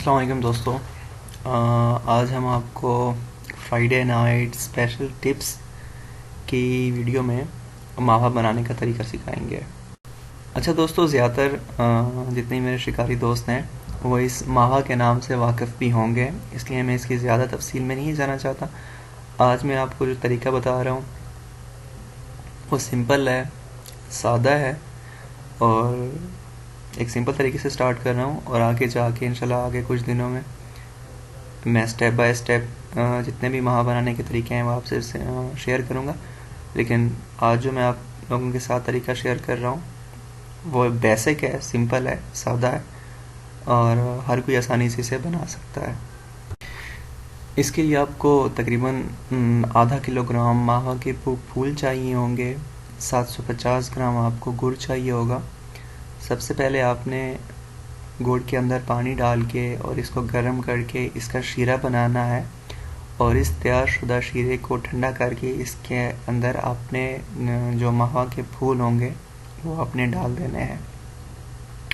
अस्सलाम वालेकुम दोस्तों। आज हम आपको फ्राइडे नाइट स्पेशल टिप्स की वीडियो में मावा बनाने का तरीका सिखाएंगे। अच्छा दोस्तों, ज़्यादातर जितने मेरे शिकारी दोस्त हैं वो इस मावा के नाम से वाकिफ़ भी होंगे, इसलिए मैं इसकी ज़्यादा तफसील में नहीं जाना चाहता। आज मैं आपको जो तरीका बता रहा हूँ वो सिंपल है, सादा है और एक सिंपल तरीके से स्टार्ट कर रहा हूँ और आगे जाके इंशाल्लाह आगे कुछ दिनों में मैं स्टेप बाय स्टेप जितने भी मावा बनाने के तरीके हैं वो आपसे शेयर करूँगा। लेकिन आज जो मैं आप लोगों के साथ तरीका शेयर कर रहा हूँ वो बेसिक है, सिंपल है, सादा है और हर कोई आसानी से इसे बना सकता है। इसके लिए आपको तकरीबन आधा किलोग्राम मावा के फूल चाहिए होंगे। 750 ग्राम आपको गुड़ चाहिए होगा। सबसे पहले आपने गुड़ के अंदर पानी डाल के और इसको गर्म करके इसका शीरा बनाना है और इस तैयार शुदा शीरे को ठंडा करके इसके अंदर आपने जो मावा के फूल होंगे वो आपने डाल देने हैं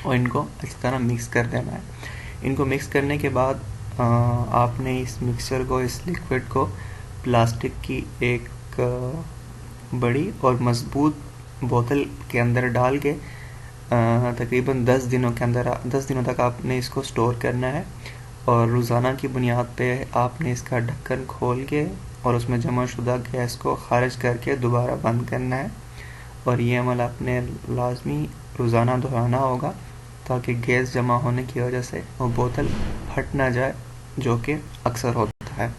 और इनको अच्छी तरह मिक्स कर देना है। इनको मिक्स करने के बाद आपने इस मिक्सचर को, इस लिक्विड को प्लास्टिक की एक बड़ी और मज़बूत बोतल के अंदर डाल के तकरीबन 10 दिनों तक आपने इसको स्टोर करना है और रोज़ाना की बुनियाद पे आपने इसका ढक्कन खोल के और उसमें जमा शुदा गैस को खारिज करके दोबारा बंद करना है और ये अमल आपने लाजमी रोज़ाना दोहराना होगा ताकि गैस जमा होने की वजह से वो बोतल फट ना जाए, जो कि अक्सर होता है।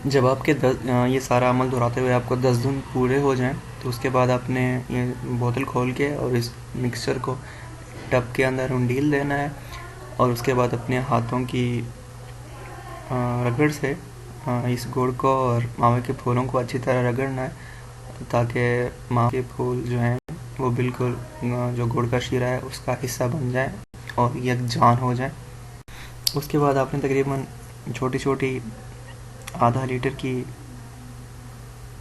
जब आपके ये सारा अमल दोहराते हुए आपको 10 दिन पूरे हो जाएं तो उसके बाद आपने ये बोतल खोल के और इस मिक्सचर को टब के अंदर उंडील देना है और उसके बाद अपने हाथों की रगड़ से इस गुड़ को और मावे के फूलों को अच्छी तरह रगड़ना है ताकि मावे के फूल जो हैं वो बिल्कुल जो गुड़ का शीरा है उसका हिस्सा बन जाए और यकजान हो जाए। उसके बाद आपने तकरीबन छोटी छोटी आधा लीटर की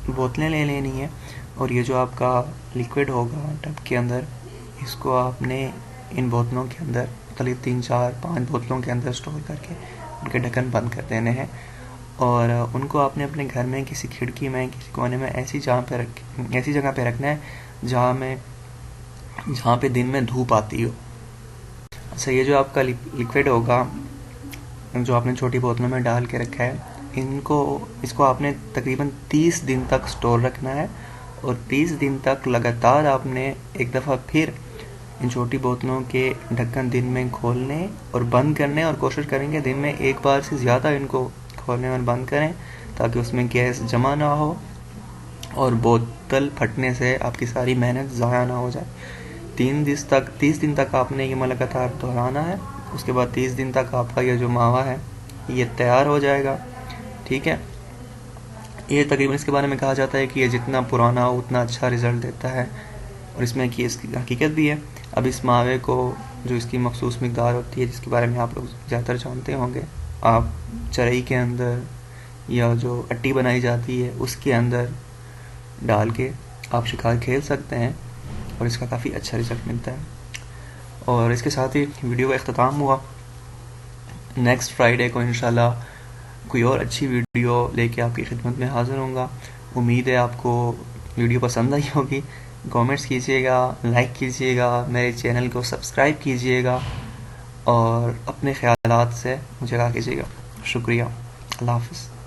बोतलें ले लेनी है और ये जो आपका लिक्विड होगा टब के अंदर, इसको आपने इन बोतलों के अंदर करीब 3-4-5 बोतलों के अंदर स्टोर करके उनके ढक्कन बंद कर देने हैं और उनको आपने अपने घर में किसी खिड़की में, किसी कोने में ऐसी जगह पे रखना है जहाँ पे दिन में धूप आती हो। अच्छा, ये जो आपका लिक्विड होगा जो आपने छोटी बोतलों में डाल के रखा है, इसको आपने तकरीबन 30 दिन तक स्टोर रखना है और 30 दिन तक लगातार आपने एक दफ़ा फिर इन छोटी बोतलों के ढक्कन दिन में खोलने और बंद करने और कोशिश करेंगे दिन में एक बार से ज़्यादा इनको खोलने और बंद करें ताकि उसमें गैस जमा ना हो और बोतल फटने से आपकी सारी मेहनत ज़ाया ना हो जाए। 30 दिन तक आपने ये लगातार दोहराना है। उसके बाद 30 दिन तक आपका ये जो मावा है ये तैयार हो जाएगा। ठीक है, ये तकरीबन इसके बारे में कहा जाता है कि ये जितना पुराना हो उतना अच्छा रिज़ल्ट देता है और इसमें कि इसकी हकीकत भी है। अब इस मावे को जो इसकी मखसूस मिकदार होती है जिसके बारे में आप लोग ज़्यादातर जानते होंगे, आप चरई के अंदर या जो अट्टी बनाई जाती है उसके अंदर डाल के आप शिकार खेल सकते हैं और इसका काफ़ी अच्छा रिज़ल्ट मिलता है। और इसके साथ ही वीडियो का इख्तिताम हुआ। नेक्स्ट फ्राइडे को इंशाल्लाह कोई और अच्छी वीडियो लेके आपकी खिदमत में हाज़िर होऊंगा। उम्मीद है आपको वीडियो पसंद आई होगी। कमेंट्स कीजिएगा, लाइक कीजिएगा, मेरे चैनल को सब्सक्राइब कीजिएगा और अपने ख्यालात से मुझे आगाह कीजिएगा। शुक्रिया। अल्लाह हाफ़िज़।